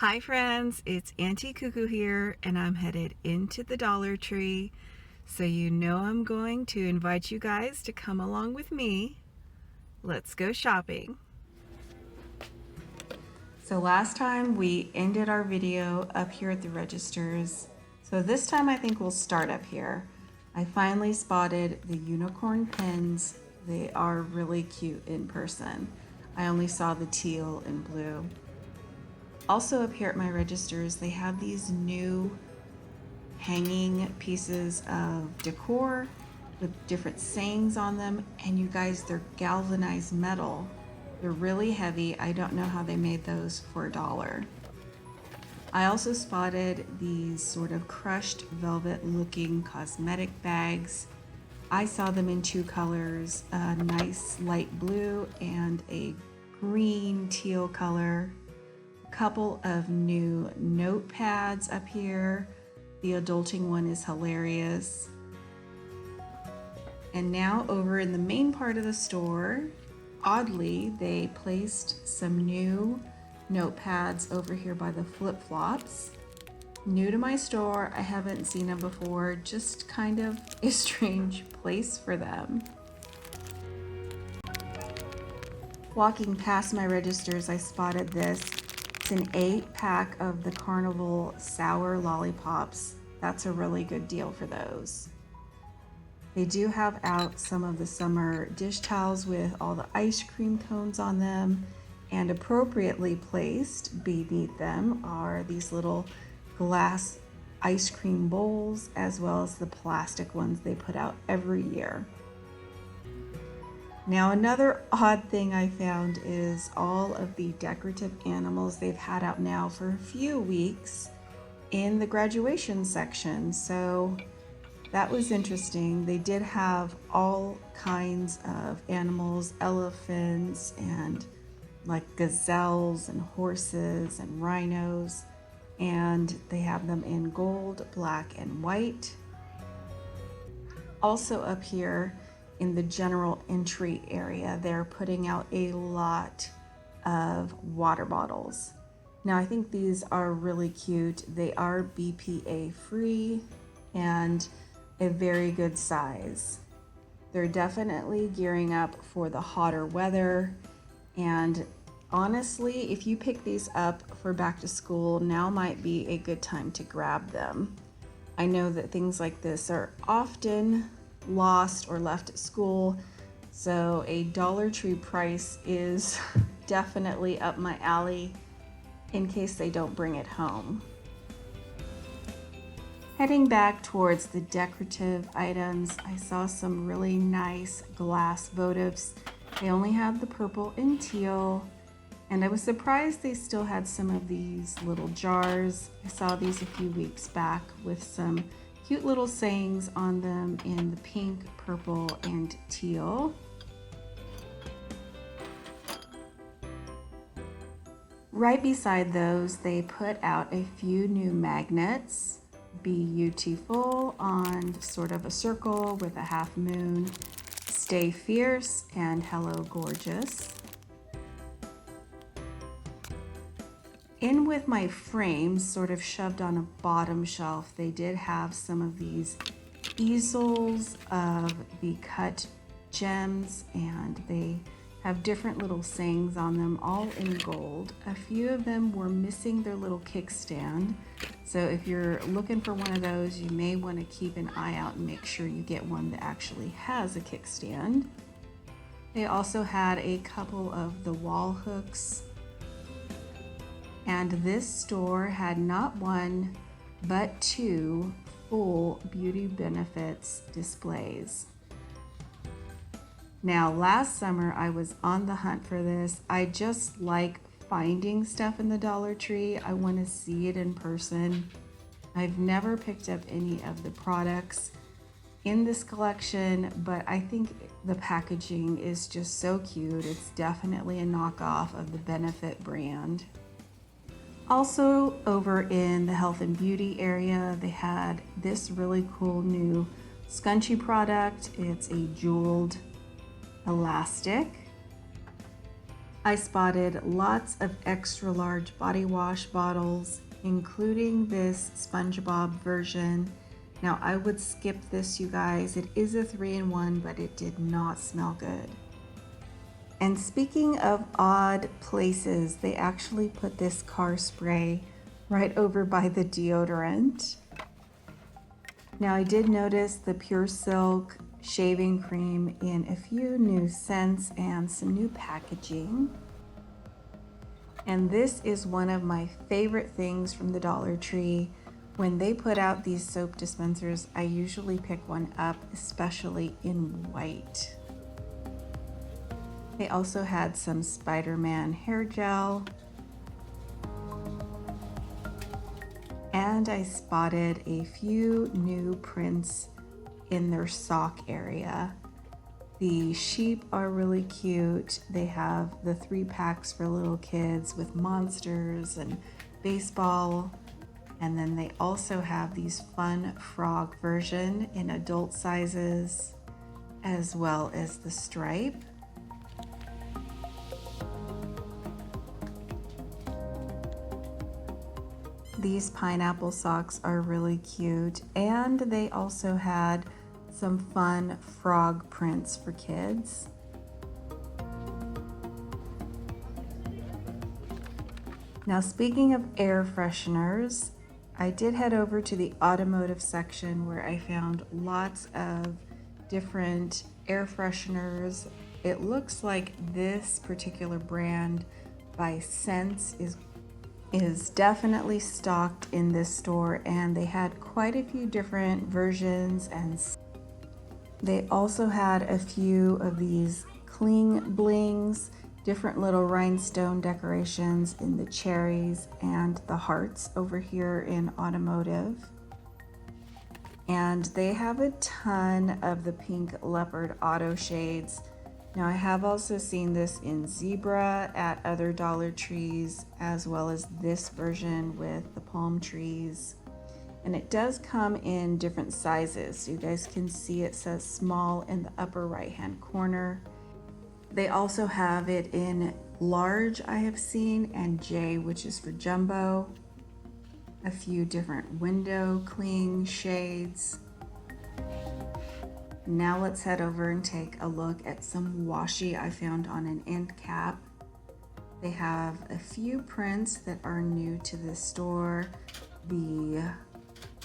Hi friends, it's Auntie Cuckoo here, and I'm headed into the Dollar Tree. So you know I'm going to invite you guys to come along with me. Let's go shopping. So last time we ended our video up here at the registers. So this time I think we'll start up here. I finally spotted the unicorn pins. They are really cute in person. I only saw the teal and blue. Also up here at my registers, they have these new hanging pieces of decor with different sayings on them. And you guys, they're galvanized metal. They're really heavy. I don't know how they made those for $1. I also spotted these sort of crushed velvet looking cosmetic bags. I saw them in two colors, a nice light blue and a green teal color. Couple of new notepads up here. The adulting one is hilarious. And now over in the main part of the store, oddly, they placed some new notepads over here by the flip-flops. New to my store, I haven't seen them before, just kind of a strange place for them. Walking past my registers, I spotted this. It's an 8-pack of the Carnival sour lollipops. That's a really good deal for those. They do have out some of the summer dish towels with all the ice cream cones on them, and appropriately placed beneath them are these little glass ice cream bowls, as well as the plastic ones they put out every year. Now another odd thing I found is all of the decorative animals they've had out now for a few weeks in the graduation section. So that was interesting. They did have all kinds of animals, elephants and like gazelles and horses and rhinos, and they have them in gold, black, and white. Also up here in the general entry area, they're putting out a lot of water bottles. Now I think these are really cute. They are BPA free and a very good size. They're definitely gearing up for the hotter weather, and honestly, if you pick these up for back to school, now might be a good time to grab them. I know that things like this are often lost or left at school, so a Dollar Tree price is definitely up my alley in case they don't bring it home. Heading back towards the decorative items, I saw some really nice glass votives. They only have the purple and teal, and I was surprised they still had some of these little jars. I saw these a few weeks back with some cute little sayings on them in the pink, purple, and teal. Right beside those, they put out a few new magnets. Beautiful on sort of a circle with a half moon, Stay Fierce, and Hello Gorgeous. In with my frames, sort of shoved on a bottom shelf, they did have some of these easels of the cut gems, and they have different little sayings on them, all in gold. A few of them were missing their little kickstand, so if you're looking for one of those, you may want to keep an eye out and make sure you get one that actually has a kickstand. They also had a couple of the wall hooks, and this store had not one but two full beauty benefits displays. Now last summer I was on the hunt for this. I just like finding stuff in the Dollar Tree. I want to see it in person. I've never picked up any of the products in this collection, but I think the packaging is just so cute. It's definitely a knockoff of the Benefit brand. Also over in the health and beauty area, they had this really cool new scrunchie product. It's a jeweled elastic. I spotted lots of extra large body wash bottles, including this SpongeBob version. Now I would skip this, you guys. It is a 3-in-1, but it did not smell good. And speaking of odd places, they actually put this car spray right over by the deodorant. Now I did notice the Pure Silk shaving cream in a few new scents and some new packaging. And this is one of my favorite things from the Dollar Tree. When they put out these soap dispensers, I usually pick one up, especially in white. They also had some Spider-Man hair gel. And I spotted a few new prints in their sock area. The sheep are really cute. They have the 3-packs for little kids with monsters and baseball. And then they also have these fun frog version in adult sizes, as well as the stripe. These pineapple socks are really cute, and they also had some fun frog prints for kids. Now, speaking of air fresheners, I did head over to the automotive section where I found lots of different air fresheners. It looks like this particular brand by Sense is definitely stocked in this store, and they had quite a few different versions, and they also had a few of these cling blings, different little rhinestone decorations in the cherries and the hearts over here in automotive. And they have a ton of the pink leopard auto shades. Now I have also seen this in zebra at other Dollar Trees, as well as this version with the palm trees. And it does come in different sizes. So you guys can see it says small in the upper right hand corner. They also have it in large, I have seen, and J, which is for jumbo. A few different window cling shades. Now let's head over and take a look at some washi I found on an end cap. They have a few prints that are new to this store. The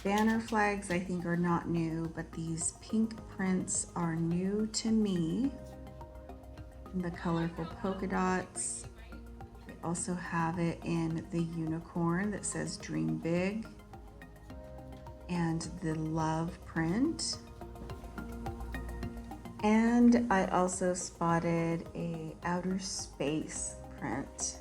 banner flags I think are not new, but these pink prints are new to me. And the colorful polka dots. They also have it in the unicorn that says Dream Big, and the love print. And I also spotted a outer space print.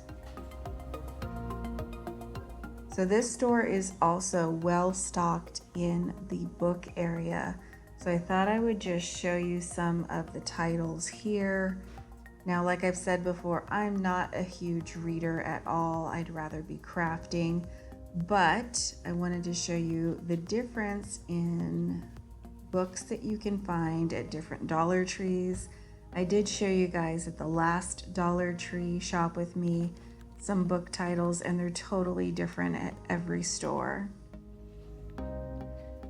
So this store is also well stocked in the book area. So I thought I would just show you some of the titles here. Now, like I've said before, I'm not a huge reader at all. I'd rather be crafting, but I wanted to show you the difference in books that you can find at different Dollar Trees. I did show you guys at the last Dollar Tree Shop With Me some book titles, and they're totally different at every store.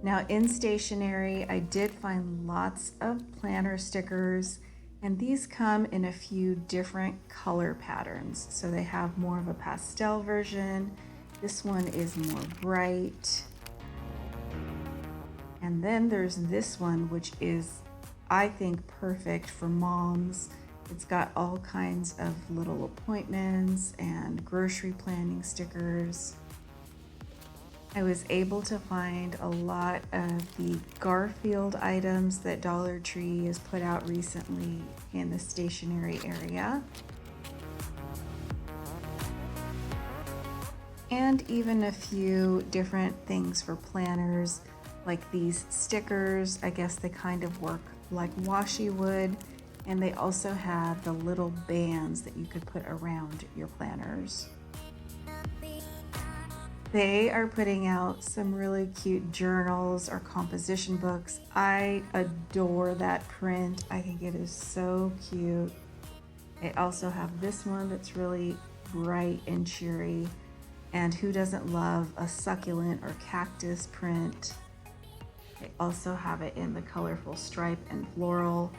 Now in stationery, I did find lots of planner stickers, and these come in a few different color patterns. So they have more of a pastel version. This one is more bright. And then there's this one, which is, I think, perfect for moms. It's got all kinds of little appointments and grocery planning stickers. I was able to find a lot of the Garfield items that Dollar Tree has put out recently in the stationery area. And even a few different things for planners, like these stickers. I guess they kind of work like washi would, and they also have the little bands that you could put around your planners. They are putting out some really cute journals or composition books. I adore that print. I think it is so cute. I also have this one that's really bright and cheery. And who doesn't love a succulent or cactus print? I also have it in the colorful stripe and floral.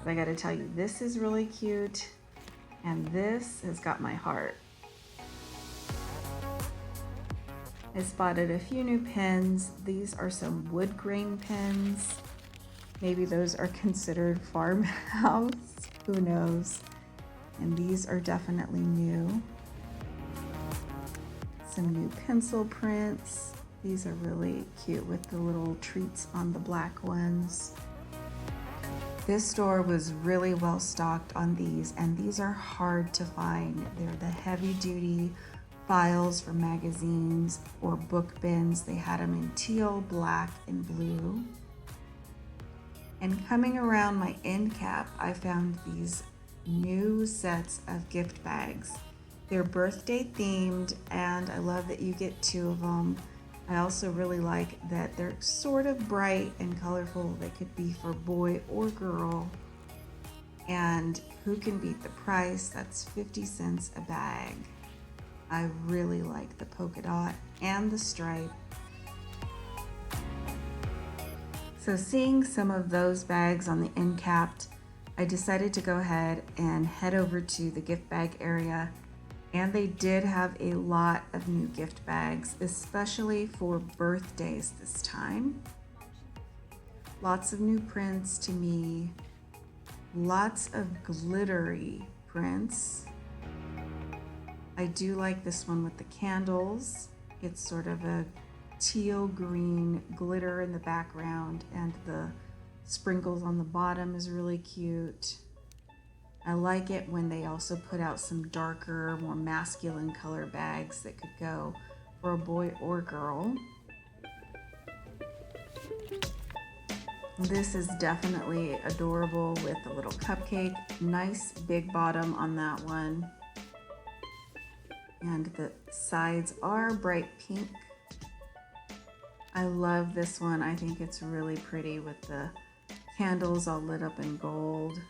But I gotta tell you, this is really cute. And this has got my heart. I spotted a few new pens. These are some wood grain pens. Maybe those are considered farmhouse, who knows? And these are definitely new. Some new pencil prints. These are really cute with the little treats on the black ones. This store was really well stocked on these, and these are hard to find. They're the heavy duty files for magazines or book bins. They had them in teal, black, and blue. And coming around my end cap, I found these new sets of gift bags. They're birthday themed, and I love that you get 2 of them. I also really like that they're sort of bright and colorful. They could be for boy or girl. And who can beat the price? That's 50 cents a bag. I really like the polka dot and the stripe. So seeing some of those bags on the end capped, I decided to go ahead and head over to the gift bag area. And they did have a lot of new gift bags, especially for birthdays this time. Lots of new prints to me. Lots of glittery prints. I do like this one with the candles. It's sort of a teal green glitter in the background, and the sprinkles on the bottom is really cute. I like it when they also put out some darker, more masculine color bags that could go for a boy or girl. This is definitely adorable with a little cupcake. Nice big bottom on that one. And the sides are bright pink. I love this one. I think it's really pretty with the candles all lit up in gold.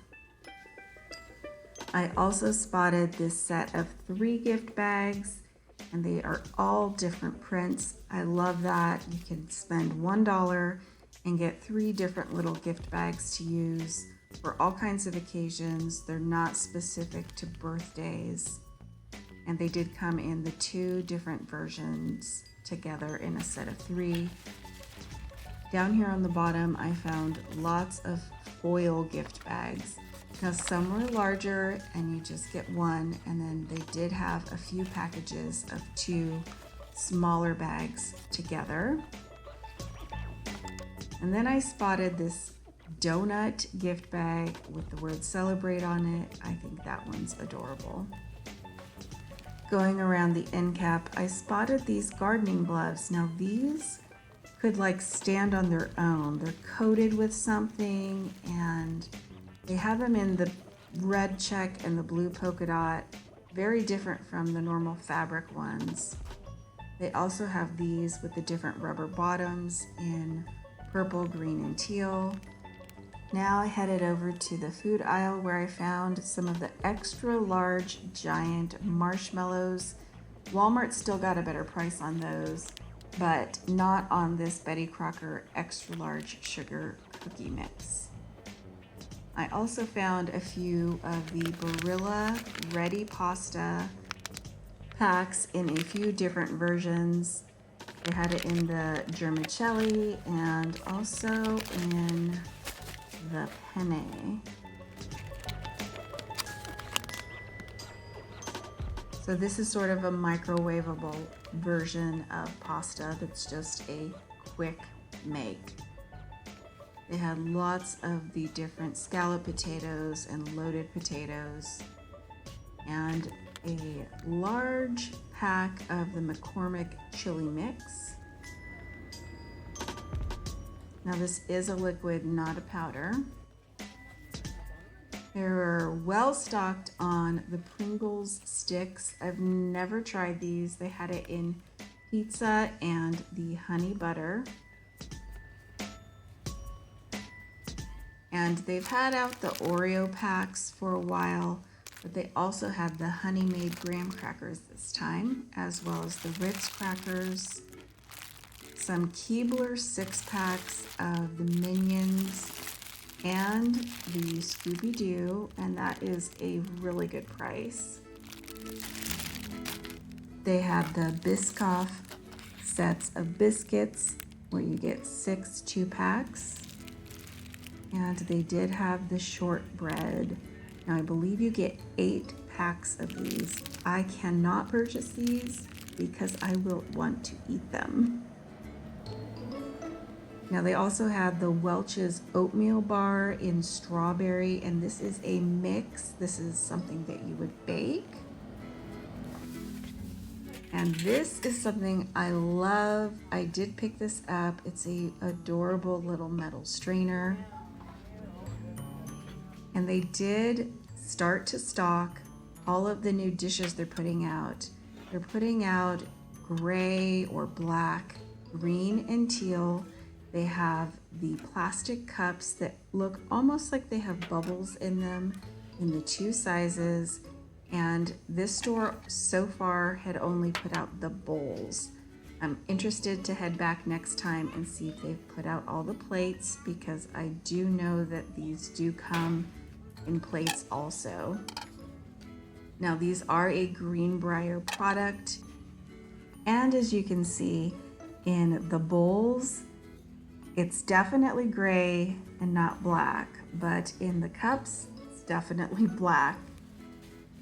I also spotted this set of 3 gift bags, and they are all different prints. I love that. You can spend $1 and get 3 different little gift bags to use for all kinds of occasions. They're not specific to birthdays. And they did come in the 2 different versions together in a set of 3. Down here on the bottom, I found lots of foil gift bags. Now some were larger and you just get 1, and then they did have a few packages of 2 smaller bags together. And then I spotted this donut gift bag with the word celebrate on it. I think that one's adorable. Going around the end cap, I spotted these gardening gloves. Now these could like stand on their own. They're coated with something, and they have them in the red check and the blue polka dot, very different from the normal fabric ones. They also have these with the different rubber bottoms in purple, green, and teal. Now I headed over to the food aisle where I found some of the extra large giant marshmallows. Walmart still got a better price on those, but not on this Betty Crocker extra large sugar cookie mix. I also found a few of the Barilla Ready Pasta packs in a few different versions. They had it in the Vermicelli and also in the penne. So this is sort of a microwavable version of pasta that's just a quick make. They had lots of the different scallop potatoes and loaded potatoes, and a large pack of the McCormick chili mix. Now this is a liquid, not a powder. They're well stocked on the Pringles sticks. I've never tried these. They had it in pizza and the honey butter. And they've had out the Oreo packs for a while, But they also had the Honey Made graham crackers this time, as well as the Ritz crackers, some Keebler 6-packs of the Minions, and the Scooby-Doo, and that is a really good price. They had the Biscoff sets of biscuits where you get 6 2-packs. And they did have the shortbread. Now I believe you get 8 packs of these. I cannot purchase these because I will want to eat them. Now they also had the Welch's Oatmeal bar in strawberry, and this is a mix. This is something that you would bake. And this is something I love. I did pick this up. It's a adorable little metal strainer. And they did start to stock all of the new dishes they're putting out. They're putting out gray or black, green and teal. They have the plastic cups that look almost like they have bubbles in them in the 2 sizes. And this store so far had only put out the bowls. I'm interested to head back next time and see if they've put out all the plates, because I do know that these do come in plates also. Now these are a Greenbrier product, and as you can see in the bowls, it's definitely gray and not black, but in the cups, it's definitely black.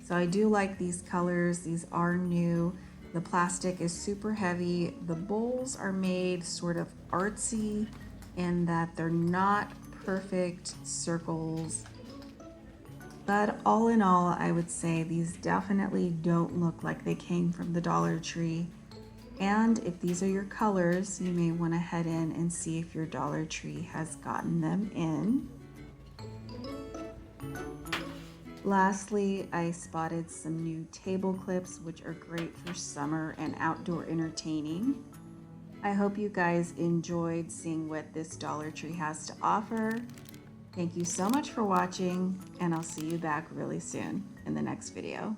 So I do like these colors. These are new. The plastic is super heavy. The bowls are made sort of artsy in that they're not perfect circles. But all in all, I would say these definitely don't look like they came from the Dollar Tree. And if these are your colors, you may want to head in and see if your Dollar Tree has gotten them in. Lastly, I spotted some new table clips, which are great for summer and outdoor entertaining. I hope you guys enjoyed seeing what this Dollar Tree has to offer. Thank you so much for watching, and I'll see you back really soon in the next video.